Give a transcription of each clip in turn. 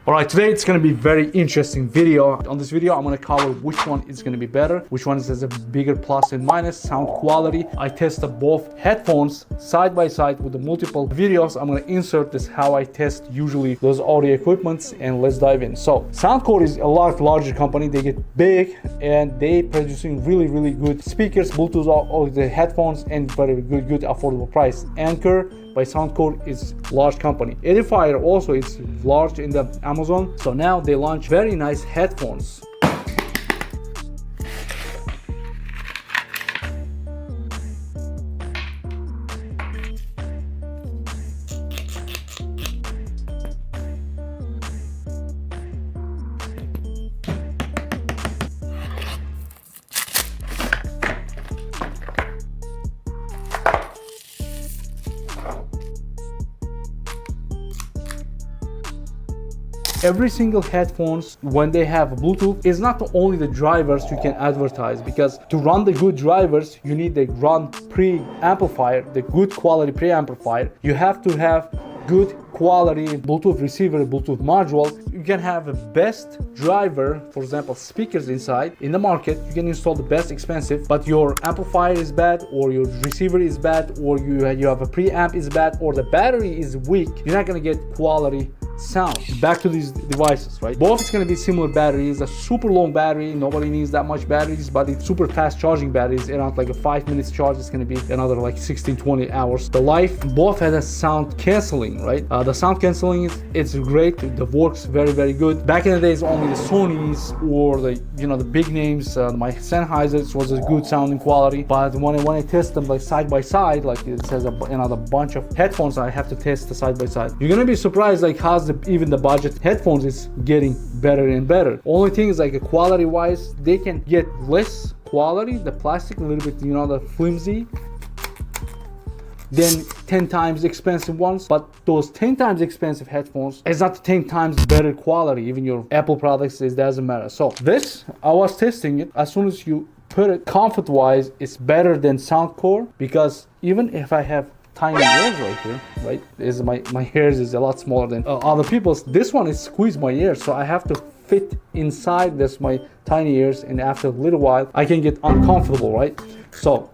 All right, today it's gonna be very interesting video. On this video, I'm gonna cover which one is gonna be better, which one has a bigger plus and minus, sound quality. I tested both headphones side by side with the multiple videos. I'm gonna insert this how I test usually those audio equipments, and let's dive in. So Soundcore is a lot larger company. They get big and they producing really good speakers, Bluetooth, all the headphones, and very good affordable price. Anchor by Soundcore is large company. Edifier also is large in the Amazon. So now they launch very nice headphones. Every single headphones, when they have Bluetooth, is not only the drivers you can advertise, because to run the good drivers, you need the run pre-amplifier, the good quality pre-amplifier. You have to have good quality Bluetooth receiver, Bluetooth module. You can have a best driver, for example, speakers inside in the market. You can install the best expensive, but your amplifier is bad, or your receiver is bad, or you have a preamp is bad, or the battery is weak. You're not gonna get quality sound. Back to these devices, right? Both it's going to be similar batteries, a super long battery. Nobody needs that much batteries, but it's super fast charging batteries. Around like a 5 minutes charge, it's going to be another like 16-20 hours. The life both had a sound canceling, right? The sound canceling it's great. It works very good. Back in the days, only the Sonys or the the big names, my Sennheisers was a good sounding quality. But when I test them like side by side, like it says another bunch of headphones, I have to test the side by side. You're gonna be surprised like how's even the budget headphones is getting better and better. Only thing is like quality wise, they can get less quality, the plastic a little bit, the flimsy, than 10 times expensive ones. But those 10 times expensive headphones is not 10 times better quality. Even your Apple products, it doesn't matter. So this, I was testing it. As soon as you put it comfort wise, it's better than Soundcore, because even if I have tiny ears right here, right? Is my hairs is a lot smaller than other people's. This one is squeezed my ears, so I have to fit inside this my tiny ears, and after a little while I can get uncomfortable, right? So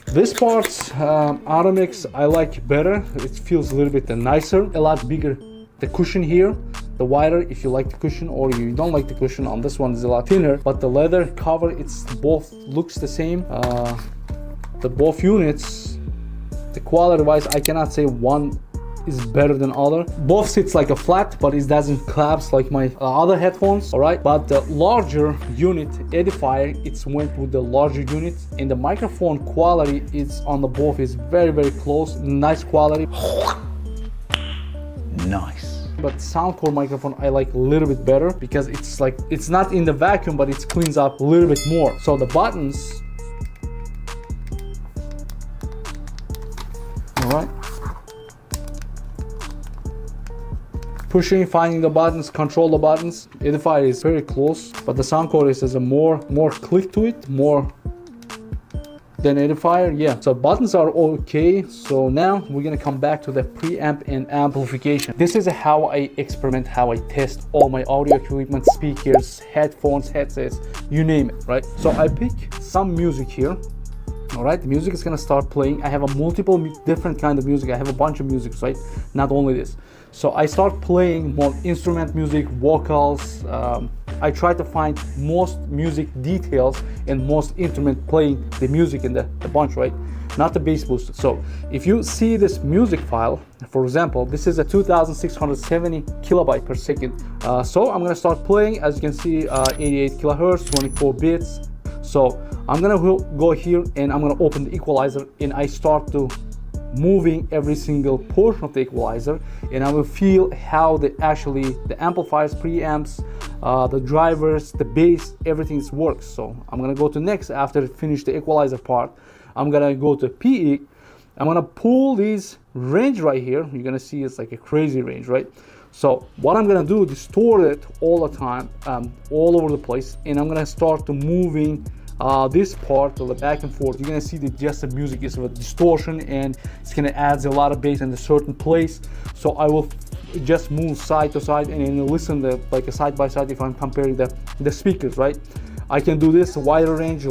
this part's Atom Max I like better. It feels a little bit nicer, a lot bigger. The cushion here, the wider, if you like the cushion, or you don't like the cushion. On this one is a lot thinner, but the leather cover, it's both looks the same. The both units, the quality wise, I cannot say one is better than other. Both sits like a flat, but it doesn't collapse like my other headphones, all right? But the larger unit, Edifier, it's went with the larger unit, and the microphone quality is on the both is very close, nice quality. Nice. But Soundcore microphone I like a little bit better, because it's like, it's not in the vacuum, but it cleans up a little bit more. So the buttons, alright, pushing, finding the buttons, control the buttons. Edifier is very close, but the Soundcore has a more click to it, more than Edifier. Yeah, so buttons are okay. So now we're gonna come back to the preamp and amplification. This is how I experiment, how I test all my audio equipment, speakers, headphones, headsets, you name it, right? So I pick some music here. All right, the music is gonna start playing. I have a multiple different kind of music. I have a bunch of music, right? Not only this. So I start playing more instrument music, vocals. I try to find most music details and most instrument playing the music in the bunch, right? Not the bass booster. So if you see this music file, for example, this is a 2670 kilobyte per second. So I'm gonna start playing. As you can see, 88 kilohertz, 24 bits. So I'm gonna go here and I'm gonna open the equalizer, and I start to moving every single portion of the equalizer, and I will feel how the amplifiers, preamps, the drivers, the bass, everything works. So I'm gonna go to next. After finish the equalizer part, I'm gonna go to PE. I'm gonna pull these range right here. You're gonna see it's like a crazy range, right? So what I'm gonna do, distort it all the time, all over the place, and I'm gonna start to moving this part of the back and forth. You're gonna see that just the music is a distortion, and it's gonna add a lot of bass in a certain place. So I will just move side to side and then listen to like a side by side if I'm comparing the speakers, right? I can do this wider range,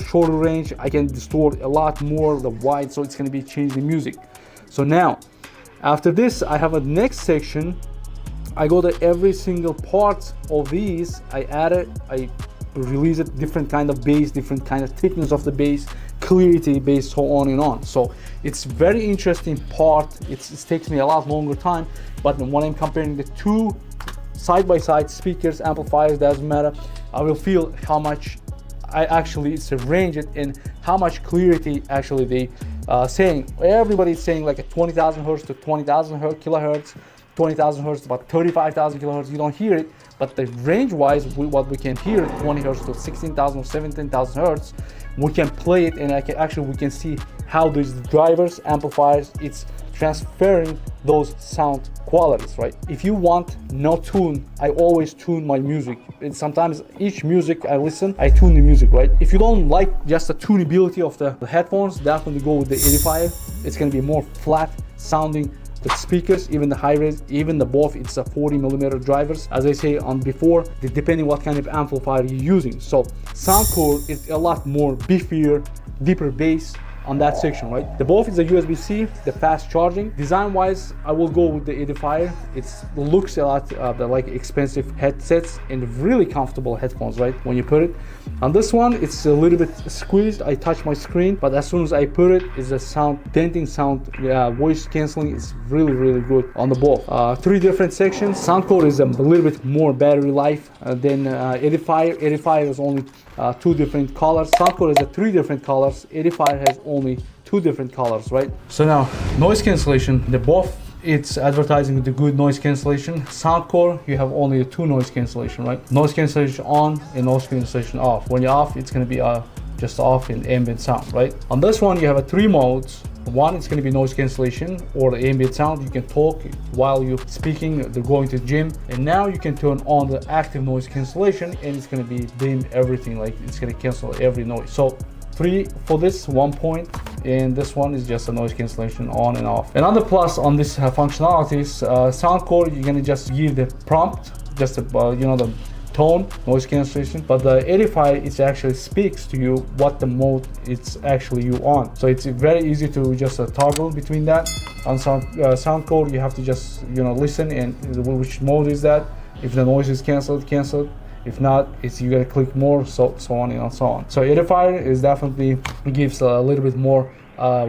shorter range. I can distort a lot more the wide, so it's going to be changing the music. So now, after this, I have a next section. I go to every single part of these. I add it. I release it, different kind of bass, different kind of thickness of the bass, clarity bass, so on and on. So it's very interesting part. It takes me a lot longer time, but when I'm comparing the two side by side speakers, amplifiers, doesn't matter, I will feel how much I actually it's arranged it and how much clarity actually they saying. Everybody's saying like a 20,000 hertz to 20,000 kilohertz, 20,000 hertz, about 35,000 kilohertz. You don't hear it, but the range wise, what we can hear, 20 hertz to 16,000 or 17,000 hertz, we can play it, and we can see how these drivers, amplifiers, it's transferring those sound qualities, right? If you want no tune, I always tune my music. And sometimes each music I listen, I tune the music, right? If you don't like just the tunability of the headphones, definitely go with the Edifier. It's gonna be more flat sounding. The speakers, even the high-res, even the both, it's a 40mm drivers. As I say on before, depending what kind of amplifier you're using. So Soundcore is a lot more beefier, deeper bass on that section, right? The both is a USB-C, the fast charging. Design-wise, I will go with the Edifier. It looks a lot like expensive headsets and really comfortable headphones, right? When you put it on this one, it's a little bit squeezed. I touch my screen, but as soon as I put it, it's a sound denting sound, voice canceling. It's really good on the both. Three different sections. Soundcore is a little bit more battery life than Edifier. Edifier is only two different colors. Soundcore is three different colors. Edifier has only two different colors, right? So now noise cancellation, the both it's advertising with the good noise cancellation. Soundcore, you have only two noise cancellation, right? Noise cancellation on and noise cancellation off. When you're off, it's going to be just off in ambient sound, right? On this one, you have three modes. One is going to be noise cancellation or the ambient sound. You can talk while you're speaking, they're going to the gym, and now you can turn on the active noise cancellation, and it's going to be dim everything, like it's going to cancel every noise. So three for this 1 point, and this one is just a noise cancellation on and off. Another plus on this functionalities, Soundcore, you're gonna just give the prompt, just the tone, noise cancellation, but the Edifier, it actually speaks to you what the mode it's actually you on. So it's very easy to just toggle between that. On Soundcore, you have to just listen and which mode is that. If the noise is canceled. If not, you gotta click more, so on and so on. So Edifier is definitely gives a little bit more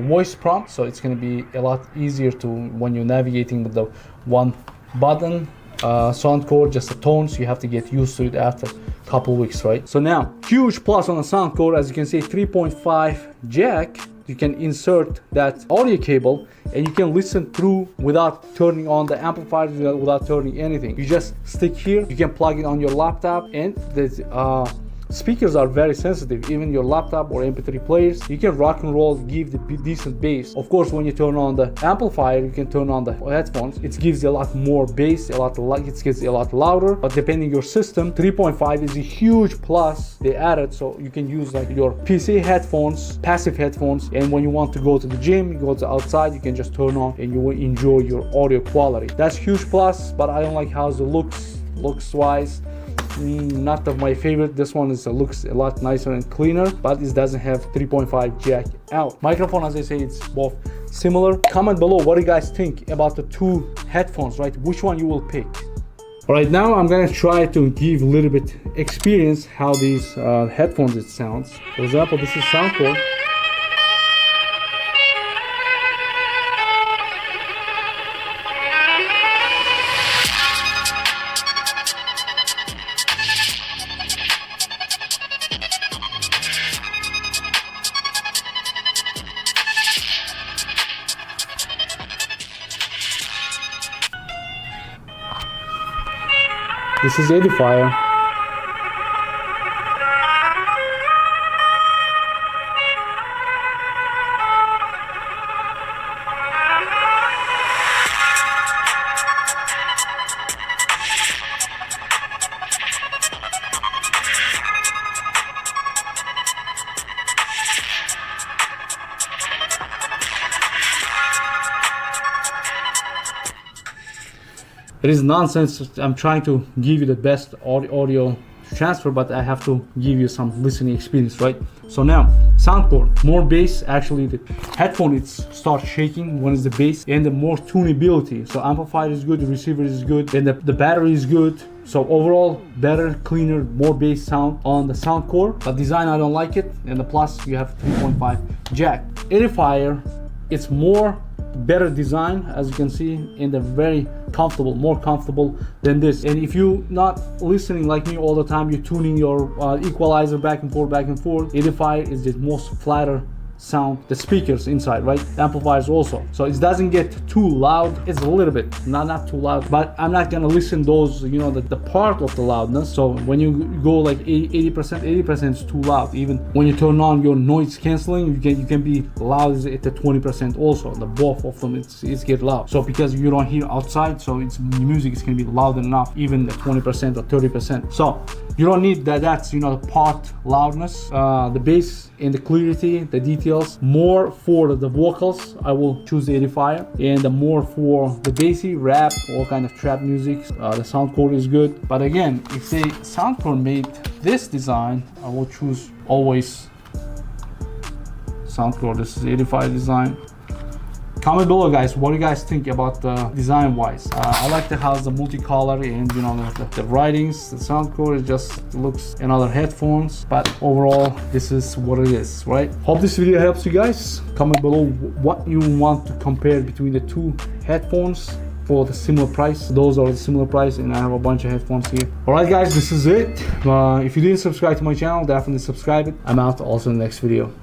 voice prompt, so it's gonna be a lot easier to when you're navigating with the one button. Soundcore, just the tones, you have to get used to it after a couple weeks, right? So now, huge plus on the Soundcore, as you can see, 3.5 jack. You can insert that audio cable and you can listen through without turning on the amplifiers, without turning anything. You just stick here, you can plug it on your laptop, and the speakers are very sensitive. Even your laptop or MP3 players, you can rock and roll, give the decent bass. Of course, when you turn on the amplifier, you can turn on the headphones. It gives you a lot more bass, it gets a lot louder. But depending your system, 3.5 is a huge plus they added, so you can use like your PC headphones, passive headphones, and when you want to go to the gym, you go to outside, you can just turn on and you will enjoy your audio quality. That's huge plus, but I don't like how it looks wise. Not of my favorite. This one looks a lot nicer and cleaner, but it doesn't have 3.5 jack out. Microphone, as I say, it's both similar. Comment below what do you guys think about the two headphones, right? Which one you will pick. All right, now I'm gonna try to give a little bit experience how these headphones it sounds. For example, this is Soundcore. This is Edifier. It is nonsense. I'm trying to give you the best audio transfer, but I have to give you some listening experience, right? So now Soundcore, more bass. Actually the headphone, it starts shaking when it's the bass, and the more tunability. So amplifier is good, the receiver is good, and the battery is good. So overall better, cleaner, more bass sound on the Soundcore. But design, I don't like it. And the plus, you have 3.5 jack. Edifier, it's more better design, as you can see, and they're very comfortable, more comfortable than this. And if you're not listening like me all the time, you're tuning your equalizer back and forth, Edifier is the most flatter sound. The speakers inside, right? Amplifiers also. So it doesn't get too loud. It's a little bit, not too loud, but I'm not gonna listen those, you know, the part of the loudness. So when you go like 80% is too loud. Even when you turn on your noise canceling, you can be loud at the 20% also. The both of them, it's get loud. So because you don't hear outside, so it's music is gonna be loud enough, even the 20% or 30%. So you don't need that. That's, you know, the part loudness, the bass and the clarity, the details. More for the vocals, I will choose the Edifier, and the more for the bassy rap, all kind of trap music, the Soundcore is good. But again, if they Soundcore made this design, I will choose always Soundcore. This is the Edifier design. Comment below, guys, what do you guys think about the design wise. I like the how the multicolor, and you know, the writings. The Soundcore, it just looks another headphones, but overall this is what it is, right? Hope this video helps you guys. Comment below what you want to compare between the two headphones for the similar price. Those are the similar price, and I have a bunch of headphones here. All right guys, this is it. If you didn't subscribe to my channel, definitely subscribe it. I'm out. Also in the next video.